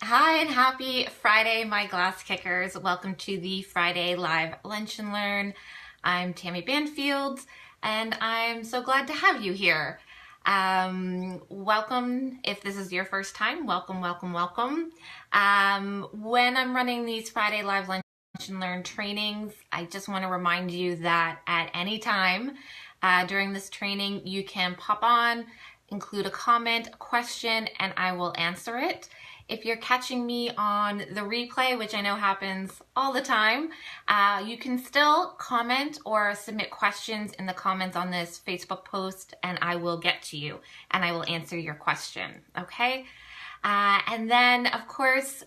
Hi and happy Friday, my glass kickers. Welcome to the Friday Live Lunch and Learn. I'm Tammy Banfield and I'm so glad to have you here. Welcome. If this is your first time, welcome, welcome, welcome. When I'm running these Friday Live Lunch and Learn trainings, I just want to remind you that at any time during this training, you can pop on, include a comment, a question, and I will answer it. If you're catching me on the replay, which I know happens all the time, you can still comment or submit questions in the comments on this Facebook post and I will get to you and I will answer your question, okay? And then, of course,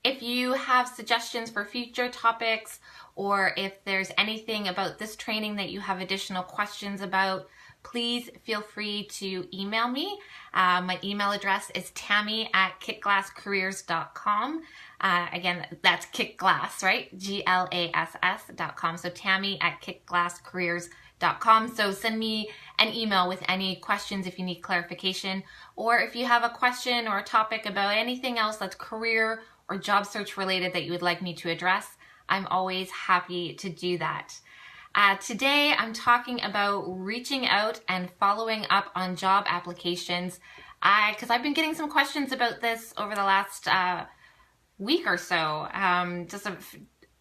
if you have suggestions for future topics or if there's anything about this training that you have additional questions about, please feel free to email me. My email address is tammy@kickglasscareers.com. Again, that's kickglass, right? GLASS.com. So tammy@kickglasscareers.com. So send me an email with any questions if you need clarification, or if you have a question or a topic about anything else that's career or job search related that you would like me to address. I'm always happy to do that. Today, I'm talking about reaching out and following up on job applications because I've been getting some questions about this over the last week or so.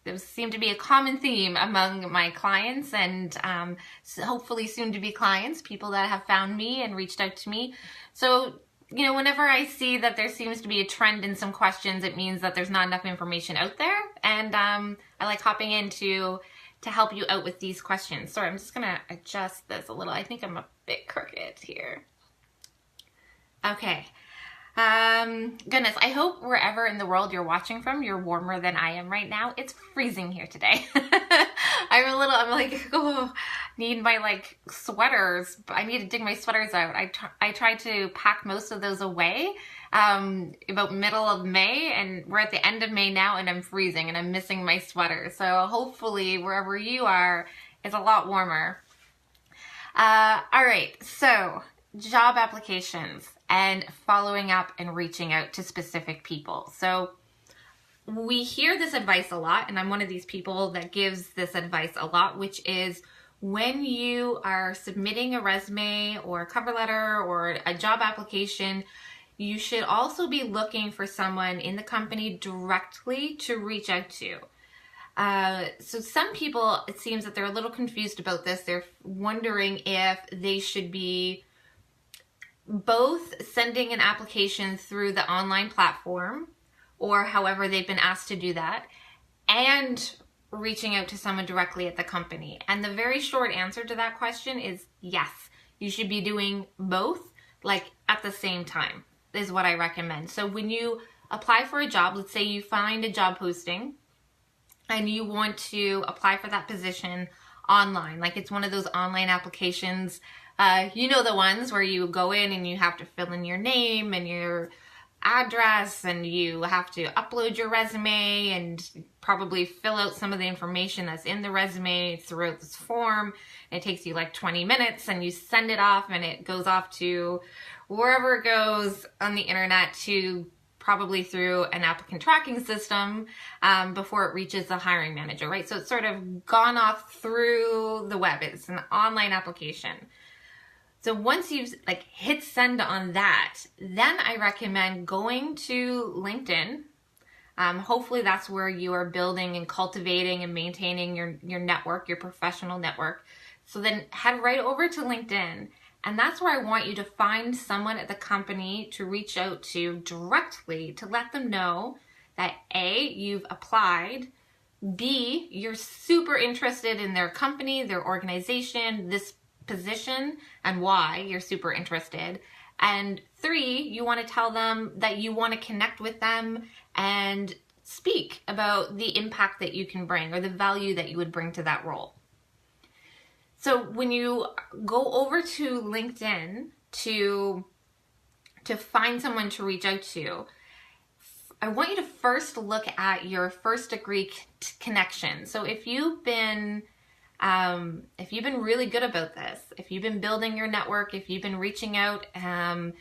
There seemed to be a common theme among my clients and hopefully soon to be clients, people that have found me and reached out to me. So, whenever I see that there seems to be a trend in some questions, it means that there's not enough information out there. And I like hopping in to help you out with these questions. Sorry, I'm just gonna adjust this a little. I think I'm a bit crooked here. Okay. Goodness, I hope wherever in the world you're watching from, you're warmer than I am right now. It's freezing here today. Need my sweaters. I need to dig my sweaters out. I tried to pack most of those away about middle of May, and we're at the end of May now and I'm freezing and I'm missing my sweater. So hopefully wherever you are, it's a lot warmer. All right, so job applications and following up and reaching out to specific people. So we hear this advice a lot, and I'm one of these people that gives this advice a lot, which is when you are submitting a resume or a cover letter or a job application, you should also be looking for someone in the company directly to reach out to. So some people, it seems that they're a little confused about this. They're wondering if they should be both sending an application through the online platform or however they've been asked to do that and reaching out to someone directly at the company. And the very short answer to that question is yes, you should be doing both at the same time is what I recommend. So when you apply for a job, let's say you find a job posting and you want to apply for that position online, like it's one of those online applications, the ones where you go in and you have to fill in your name and your address and you have to upload your resume and probably fill out some of the information that's in the resume throughout this form. It takes you 20 minutes and you send it off and it goes off to wherever it goes on the internet, to probably through an applicant tracking system before it reaches the hiring manager, right? So it's sort of gone off through the web. It's an online application. So once you've hit send on that, then I recommend going to LinkedIn. Hopefully that's where you are building and cultivating and maintaining your network, your professional network. So then head right over to LinkedIn. And that's where I want you to find someone at the company to reach out to directly to let them know that A, you've applied, B, you're super interested in their company, their organization, this position, and why you're super interested. And 3, you want to tell them that you want to connect with them and speak about the impact that you can bring or the value that you would bring to that role. So when you go over to LinkedIn to find someone to reach out to, I want you to first look at your first degree connection. So if you've been really good about this, if you've been building your network, if you've been reaching out and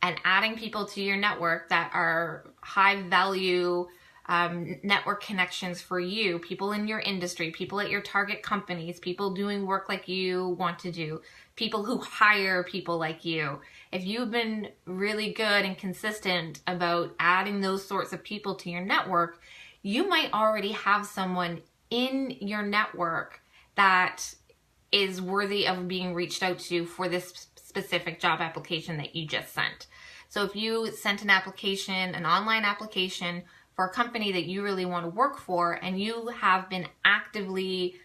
and adding people to your network that are high value network connections for you, people in your industry, people at your target companies, people doing work like you want to do, people who hire people like you. If you've been really good and consistent about adding those sorts of people to your network, you might already have someone in your network that is worthy of being reached out to for this specific job application that you just sent. So if you sent an application, an online application for a company that you really want to work for, and you have been actively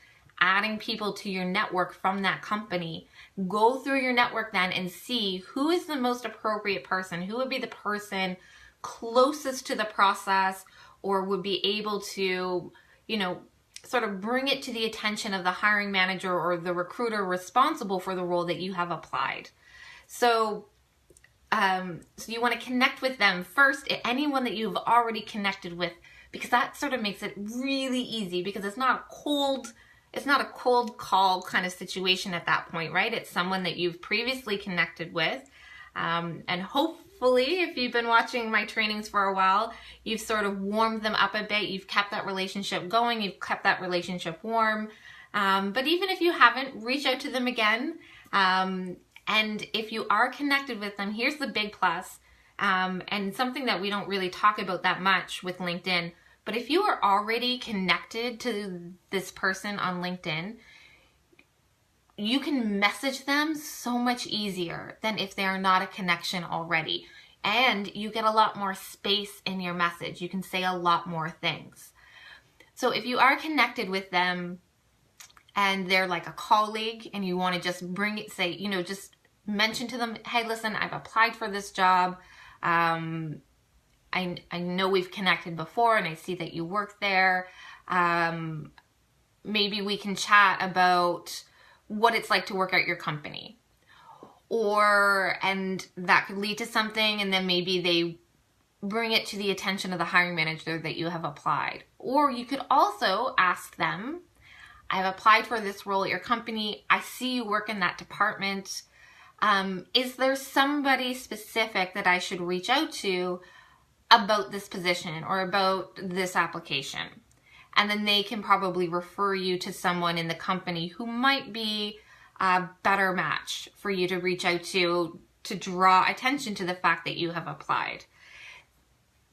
adding people to your network from that company, go through your network then and see who is the most appropriate person, who would be the person closest to the process or would be able to, sort of bring it to the attention of the hiring manager or the recruiter responsible for the role that you have applied. So you want to connect with them first, anyone that you've already connected with, because that sort of makes it really easy, because it's not a cold call kind of situation at that point, right? It's someone that you've previously connected with. And hopefully, if you've been watching my trainings for a while, you've sort of warmed them up a bit. You've kept that relationship going. You've kept that relationship warm. But even if you haven't, reach out to them again. And if you are connected with them, here's the big plus, and something that we don't really talk about that much with LinkedIn. But if you are already connected to this person on LinkedIn, you can message them so much easier than if they are not a connection already. And you get a lot more space in your message. You can say a lot more things. So if you are connected with them and they're like a colleague and you want to just just mention to them, hey, listen, I've applied for this job. I know we've connected before and I see that you work there. Maybe we can chat about what it's like to work at your company. And that could lead to something, and then maybe they bring it to the attention of the hiring manager that you have applied. Or you could also ask them, I've applied for this role at your company. I see you work in that department. Is there somebody specific that I should reach out to about this position or about this application? And then they can probably refer you to someone in the company who might be a better match for you to reach out to draw attention to the fact that you have applied.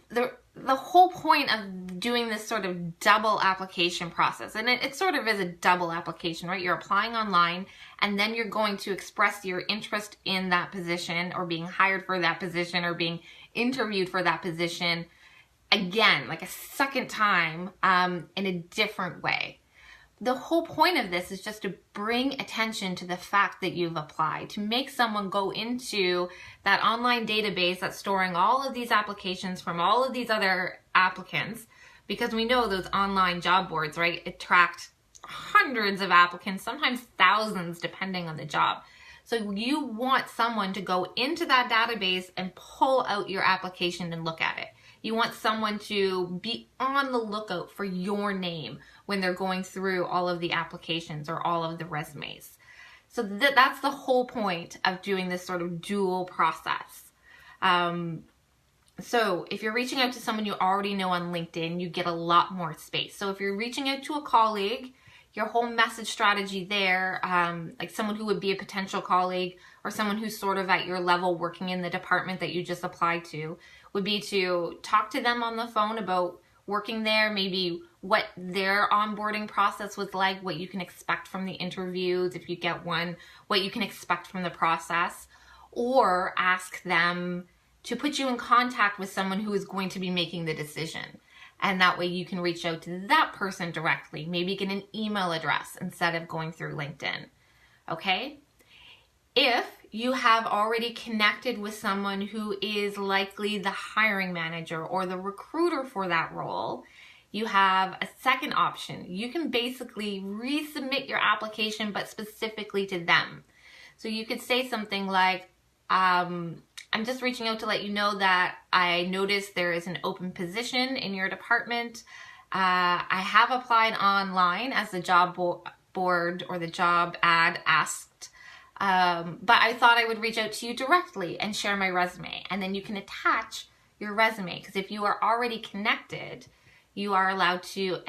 The whole point of doing this sort of double application process, and it sort of is a double application, right? You're applying online, and then you're going to express your interest in that position or being hired for that position or being interviewed for that position again, like a second time, in a different way. The whole point of this is just to bring attention to the fact that you've applied, to make someone go into that online database that's storing all of these applications from all of these other applicants, because we know those online job boards, right, attract hundreds of applicants, sometimes thousands, depending on the job. So you want someone to go into that database and pull out your application and look at it. You want someone to be on the lookout for your name when they're going through all of the applications or all of the resumes. So that's the whole point of doing this sort of dual process. So if you're reaching out to someone you already know on LinkedIn, you get a lot more space. So if you're reaching out to a colleague, your whole message strategy there, like someone who would be a potential colleague or someone who's sort of at your level working in the department that you just applied to, would be to talk to them on the phone about working there, maybe what their onboarding process was like, what you can expect from the interviews if you get one, what you can expect from the process, or ask them to put you in contact with someone who is going to be making the decision. And that way you can reach out to that person directly, maybe get an email address instead of going through LinkedIn. Okay? If you have already connected with someone who is likely the hiring manager or the recruiter for that role, you have a second option. You can basically resubmit your application, but specifically to them. So you could say something like, I'm just reaching out to let you know that I noticed there is an open position in your department. I have applied online as the job board or the job ad asked. But I thought I would reach out to you directly and share my resume. And then you can attach your resume, because if you are already connected, you are allowed to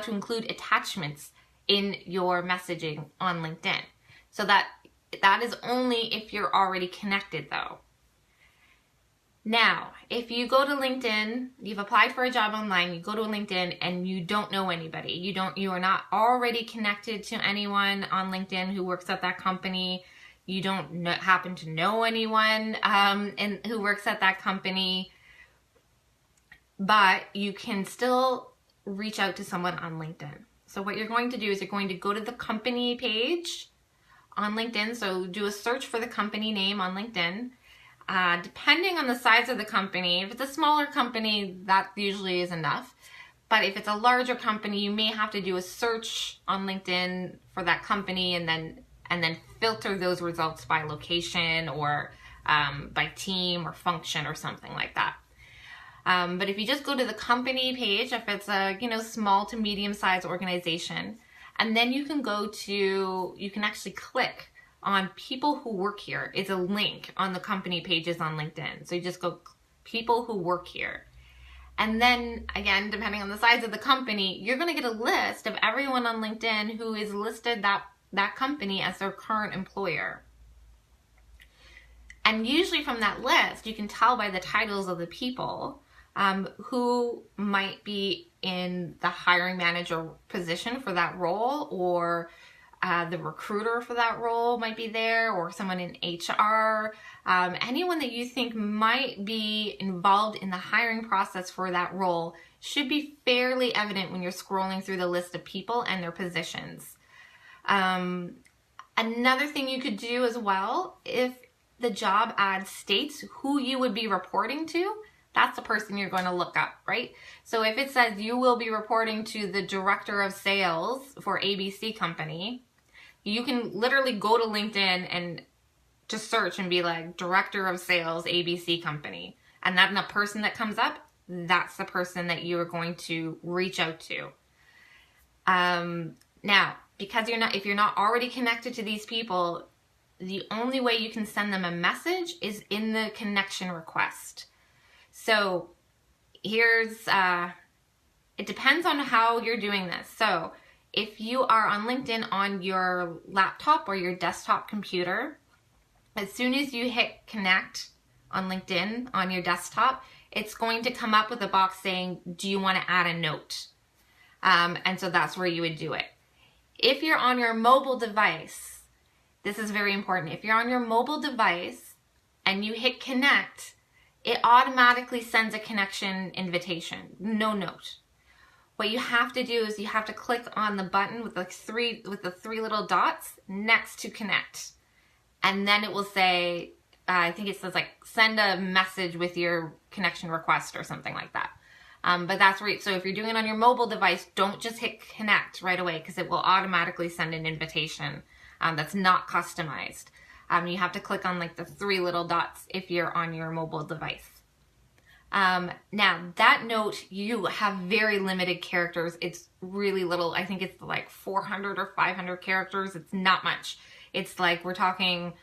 include attachments in your messaging on LinkedIn. So that is only if you're already connected though. Now, if you go to LinkedIn, you've applied for a job online, you go to LinkedIn and you don't know anybody, you are not already connected to anyone on LinkedIn who works at that company, you don't happen to know anyone who works at that company, but you can still reach out to someone on LinkedIn. So what you're going to do is you're going to go to the company page on LinkedIn. So do a search for the company name on LinkedIn. Depending on the size of the company, if it's a smaller company, that usually is enough. But if it's a larger company, you may have to do a search on LinkedIn for that company and then filter those results by location or by team or function or something like that. But if you just go to the company page, if it's a small to medium sized organization, and then you can actually click on people who work here. It's a link on the company pages on LinkedIn. So you just go people who work here. And then again, depending on the size of the company, you're going to get a list of everyone on LinkedIn who is listed that company as their current employer. And usually from that list, you can tell by the titles of the people who might be in the hiring manager position for that role, or the recruiter for that role might be there, or someone in HR, anyone that you think might be involved in the hiring process for that role should be fairly evident when you're scrolling through the list of people and their positions. Another thing you could do as well, if the job ad states who you would be reporting to, that's the person you're going to look up, right? So if it says you will be reporting to the director of sales for ABC company, you can literally go to LinkedIn and just search and be like, director of sales, ABC company. And then the person that comes up, that's the person that you are going to reach out to. Now, because if you're not already connected to these people, the only way you can send them a message is in the connection request. So it depends on how you're doing this. So if you are on LinkedIn on your laptop or your desktop computer, as soon as you hit connect on LinkedIn on your desktop, it's going to come up with a box saying, do you want to add a note? And so that's where you would do it. If you're on your mobile device, this is very important. If you're on your mobile device and you hit connect, it automatically sends a connection invitation, no note. What you have to do is you have to click on the button with the three little dots next to connect. And then it will say, I think it says like send a message with your connection request or something like that. But that's right. So if you're doing it on your mobile device, don't just hit connect right away, because it will automatically send an invitation that's not customized. You have to click on like the three little dots if you're on your mobile device. Now that note, you have very limited characters. It's really little. I think it's like 400 or 500 characters. It's not much. It's like, we're talking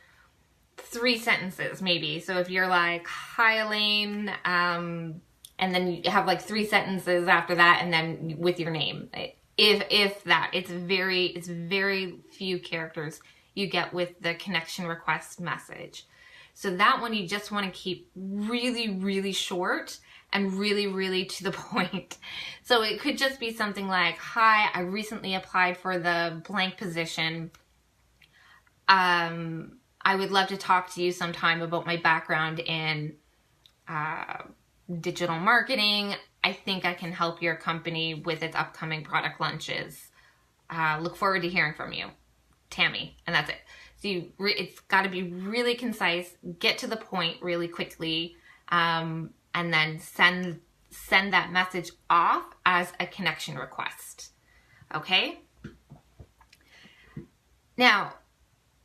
3 sentences maybe. So if you're like, hi Elaine, and then you have like 3 sentences after that, and then with your name, if that, it's very few characters you get with the connection request message. So that one you just want to keep really short and really to the point. So it could just be something like, hi, I recently applied for the blank position. I would love to talk to you sometime about my background in digital marketing. I think I can help your company with its upcoming product launches. Look forward to hearing from you, Tammy. And that's it. So it's got to be really concise, get to the point really quickly, and then send that message off as a connection request. Okay? Now,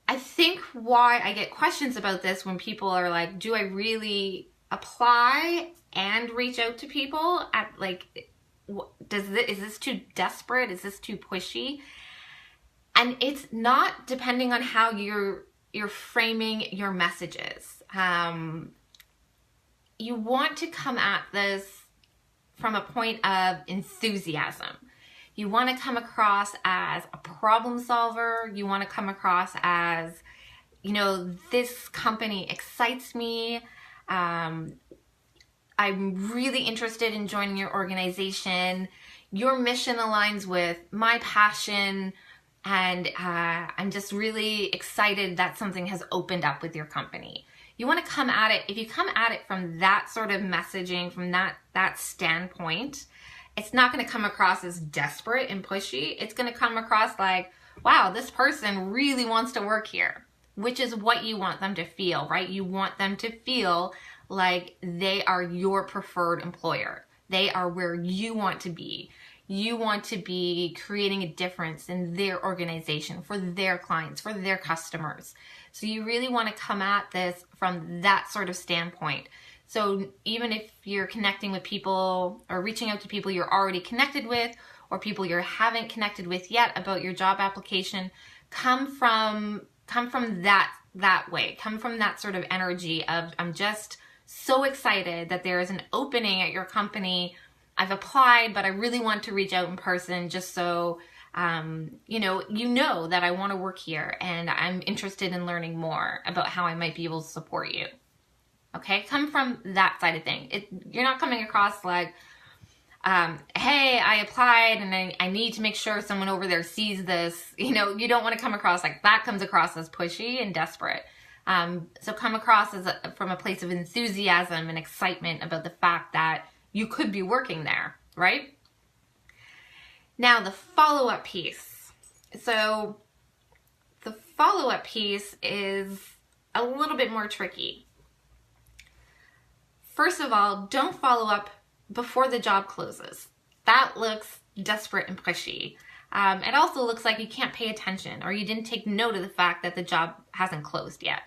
I think why I get questions about this when people are like, do I really apply and reach out to people? At like, is this too desperate? Is this too pushy? And it's not depending on how you're framing your messages. You want to come at this from a point of enthusiasm. You want to come across as a problem solver. You want to come across as, you know, this company excites me. I'm really interested in joining your organization. Your mission aligns with my passion, and I'm just really excited that something has opened up with your company. You want to come at it, if you come at it from that sort of messaging, from that standpoint, it's not going to come across as desperate and pushy. It's going to come across like, wow, this person really wants to work here, which is what you want them to feel, right? You want them to feel like they are your preferred employer. They are where you want to be. You want to be creating a difference in their organization, for their clients, for their customers. So you really want to come at this from that sort of standpoint. So even if you're connecting with people or reaching out to people you're already connected with, or people you haven't connected with yet about your job application, come from that way. Come from that sort of energy of, I'm just so excited that there is an opening at your company. I've applied, but I really want to reach out in person just so you know that I want to work here and I'm interested in learning more about how I might be able to support you. Okay, come from that side of thing. You're not coming across like, hey, I applied and I need to make sure someone over there sees this. You know, you don't want to come across like that. Comes across as pushy and desperate. So come across as from a place of enthusiasm and excitement about the fact that you could be working there, right? Now the follow-up piece. So the follow-up piece is a little bit more tricky. First of all, don't follow up before the job closes. That looks desperate and pushy. It also looks like you can't pay attention or you didn't take note of the fact that the job hasn't closed yet.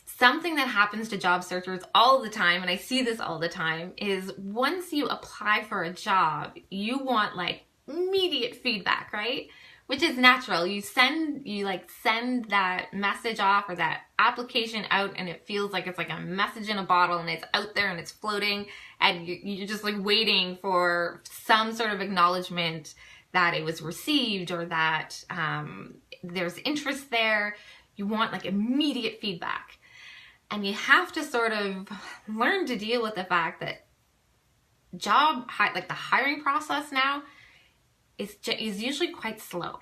Something that happens to job searchers all the time, and I see this all the time, is once you apply for a job, you want like immediate feedback, right? Which is natural. You send that message off or that application out, and it feels like it's like a message in a bottle, and it's out there and it's floating, and you're just like waiting for some sort of acknowledgement that it was received or that there's interest there. You want like immediate feedback. And you have to sort of learn to deal with the fact that the hiring process now is usually quite slow,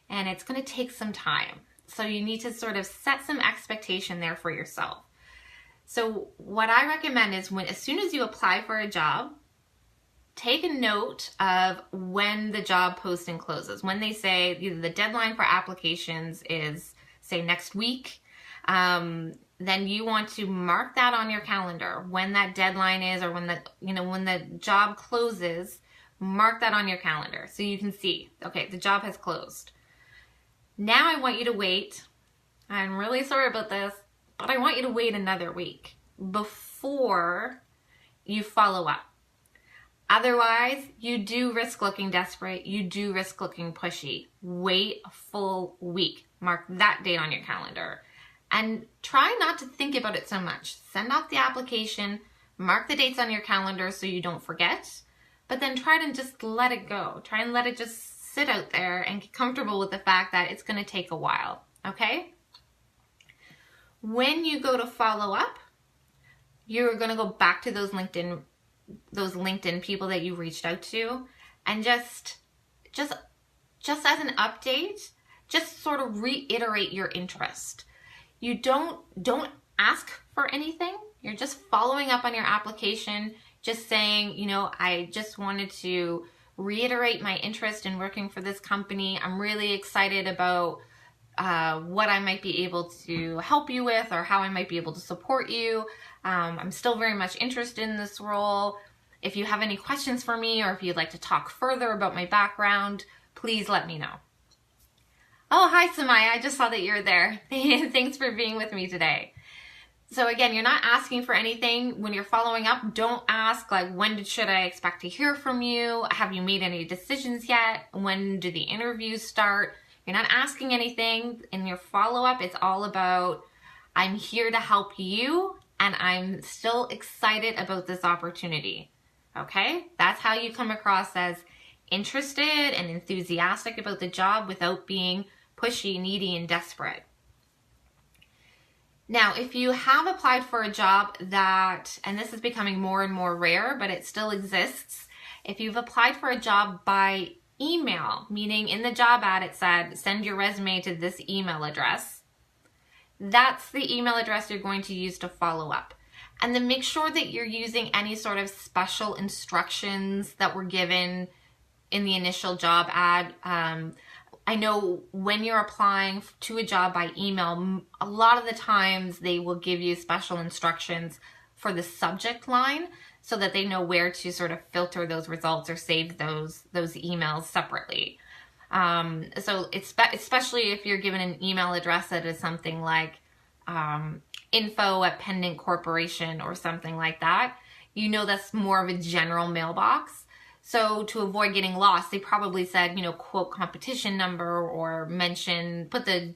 and it's going to take some time. So you need to sort of set some expectation there for yourself. So what I recommend is as soon as you apply for a job, take a note of when the job posting closes. When they say either the deadline for applications is, say, next week, then you want to mark that on your calendar when that deadline is, or when the job closes. Mark that on your calendar so you can see, okay, the job has closed. Now I want you to wait. I'm really sorry about this, but I want you to wait another week before you follow up. Otherwise, you do risk looking desperate. You do risk looking pushy. Wait a full week. Mark that date on your calendar. And try not to think about it so much. Send off the application. Mark the dates on your calendar so you don't forget. But then try to just let it go. Try and let it just sit out there and get comfortable with the fact that it's going to take a while. Okay? When you go to follow up, you're going to go back to those LinkedIn people that you reached out to, and just as an update, just sort of reiterate your interest. You don't ask for anything. You're just following up on your application, just saying, I just wanted to reiterate my interest in working for this company. I'm really excited about what I might be able to help you with, or how I might be able to support you. I'm still very much interested in this role. If you have any questions for me, or if you'd like to talk further about my background, please let me know. Oh, hi, Samaya. I just saw that you're there. Thanks for being with me today. So again, you're not asking for anything. When you're following up, don't ask like, when should I expect to hear from you? Have you made any decisions yet? When do the interviews start? You're not asking anything. In your follow-up, it's all about, I'm here to help you, and I'm still excited about this opportunity. Okay? That's how you come across as interested and enthusiastic about the job without being pushy, needy, and desperate. Now, if you have applied for a job that, and this is becoming more and more rare, but it still exists, if you've applied for a job by email, meaning in the job ad it said, send your resume to this email address, that's the email address you're going to use to follow up. And then make sure that you're using any sort of special instructions that were given in the initial job ad. I know when you're applying to a job by email, a lot of the times they will give you special instructions for the subject line so that they know where to sort of filter those results or save those emails separately. So especially if you're given an email address that is something like info@Pendant Corporation or something like that, you know that's more of a general mailbox. So to avoid getting lost, they probably said, quote competition number or put the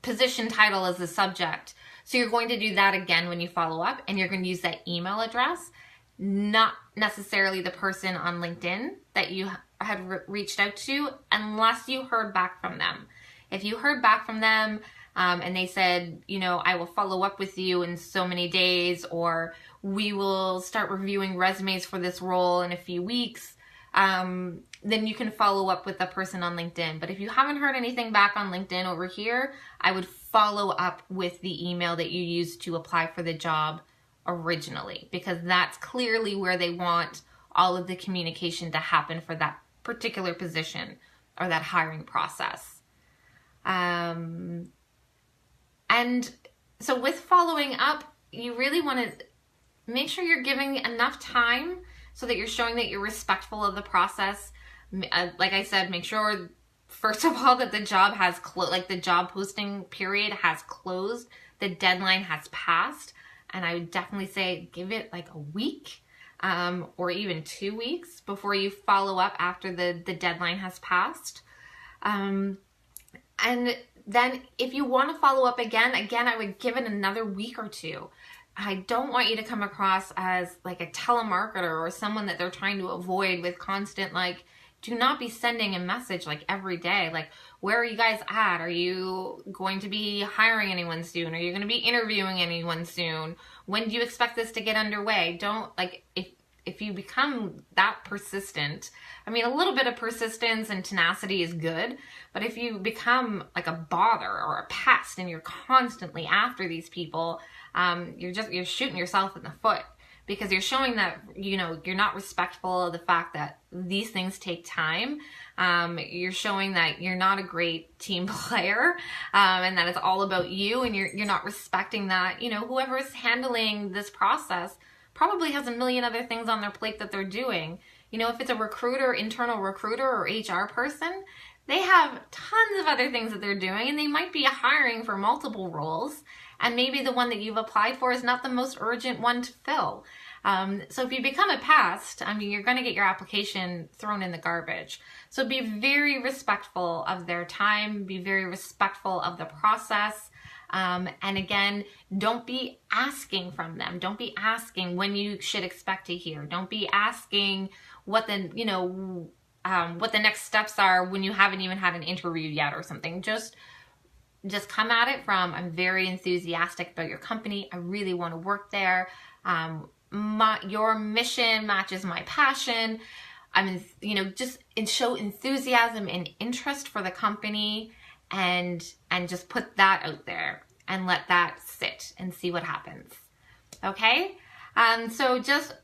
position title as the subject. So you're going to do that again when you follow up, and you're going to use that email address, not necessarily the person on LinkedIn that you had reached out to, unless you heard back from them. If you heard back from them and they said, I will follow up with you in so many days, or we will start reviewing resumes for this role in a few weeks, then you can follow up with the person on LinkedIn. But if you haven't heard anything back on LinkedIn over here, I would follow up with the email that you used to apply for the job originally, because that's clearly where they want all of the communication to happen for that particular position or that hiring process. And so with following up, you really want to make sure you're giving enough time so that you're showing that you're respectful of the process. Like I said, make sure, first of all, that the job has the job posting period has closed, the deadline has passed, and I would definitely say give it like a week or even 2 weeks before you follow up after the deadline has passed. And then if you want to follow up again, I would give it another week or two. I don't want you to come across as like a telemarketer or someone that they're trying to avoid with constant, do not be sending a message every day. Where are you guys at? Are you going to be hiring anyone soon? Are you going to be interviewing anyone soon? When do you expect this to get underway? Don't, if you become that persistent, a little bit of persistence and tenacity is good, but if you become like a bother or a pest and you're constantly after these people, you're shooting yourself in the foot, because you're showing that, you're not respectful of the fact that these things take time. You're showing that you're not a great team player, and that it's all about you, and you're not respecting that, whoever is handling this process probably has a million other things on their plate that they're doing. If it's a recruiter, internal recruiter, or HR person, they have tons of other things that they're doing, and they might be hiring for multiple roles, and maybe the one that you've applied for is not the most urgent one to fill. So if you become a pest, you're going to get your application thrown in the garbage. So be very respectful of their time, be very respectful of the process. And again, don't be asking from them. Don't be asking when you should expect to hear. Don't be asking what the next steps are when you haven't even had an interview yet or something. Just come at it from, I'm very enthusiastic about your company. I really want to work there. Your mission matches my passion. Just show enthusiasm and interest for the company, and just put that out there and let that sit and see what happens. Okay? So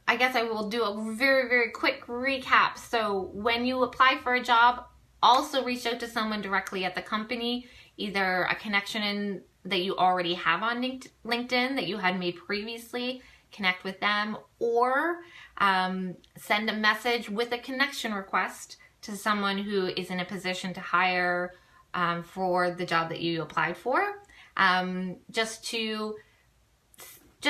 I guess I will do a very, very quick recap. So when you apply for a job, also reach out to someone directly at the company, either a connection that you already have on LinkedIn that you had made previously, connect with them, or send a message with a connection request to someone who is in a position to hire for the job that you applied for, just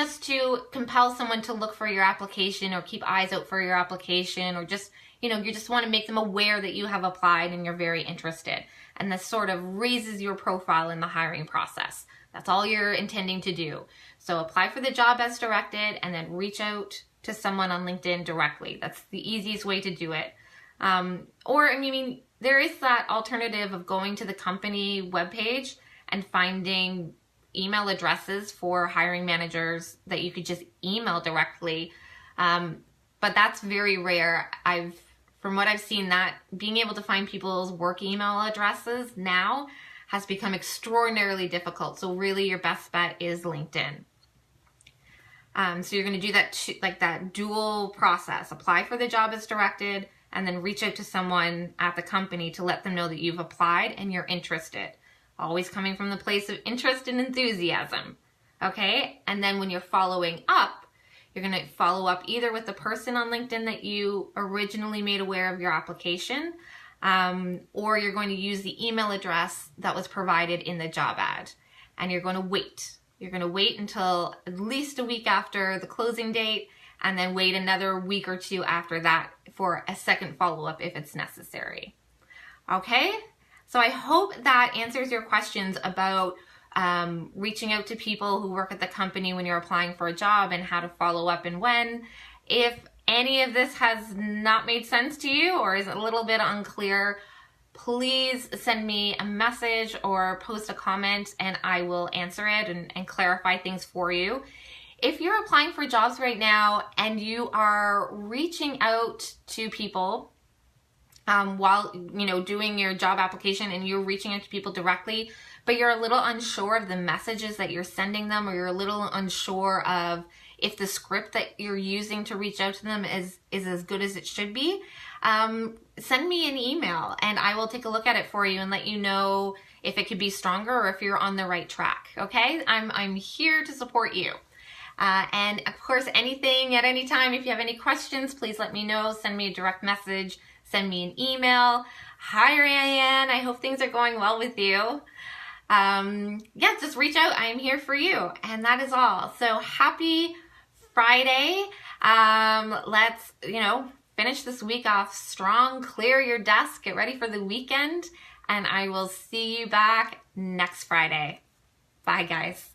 just to compel someone to look for your application or keep eyes out for your application, or just, you just want to make them aware that you have applied and you're very interested. And this sort of raises your profile in the hiring process. That's all you're intending to do. So apply for the job as directed and then reach out to someone on LinkedIn directly. That's the easiest way to do it. There is that alternative of going to the company webpage and finding email addresses for hiring managers that you could just email directly. But that's very rare. From what I've seen, that being able to find people's work email addresses now has become extraordinarily difficult. So really your best bet is LinkedIn. So you're going to do that dual process. Apply for the job as directed and then reach out to someone at the company to let them know that you've applied and you're interested. Always coming from the place of interest and enthusiasm. Okay? And then when you're following up, you're going to follow up either with the person on LinkedIn that you originally made aware of your application, or you're going to use the email address that was provided in the job ad. And you're going to wait. You're going to wait until at least a week after the closing date, and then wait another week or two after that for a second follow-up if it's necessary. Okay? So I hope that answers your questions about reaching out to people who work at the company when you're applying for a job and how to follow up and when. If any of this has not made sense to you or is a little bit unclear, please send me a message or post a comment and I will answer it and clarify things for you. If you're applying for jobs right now and you are reaching out to people while doing your job application and you're reaching out to people directly, but you're a little unsure of the messages that you're sending them, or you're a little unsure of if the script that you're using to reach out to them is as good as it should be, send me an email and I will take a look at it for you and let you know if it could be stronger or if you're on the right track. Okay? I'm here to support you. And of course, anything at any time, if you have any questions, please let me know. Send me a direct message. Send me an email. Hi, Ryan. I hope things are going well with you. Just reach out. I am here for you. And that is all. So happy Friday. Let's, finish this week off strong, clear your desk, get ready for the weekend, and I will see you back next Friday. Bye, guys.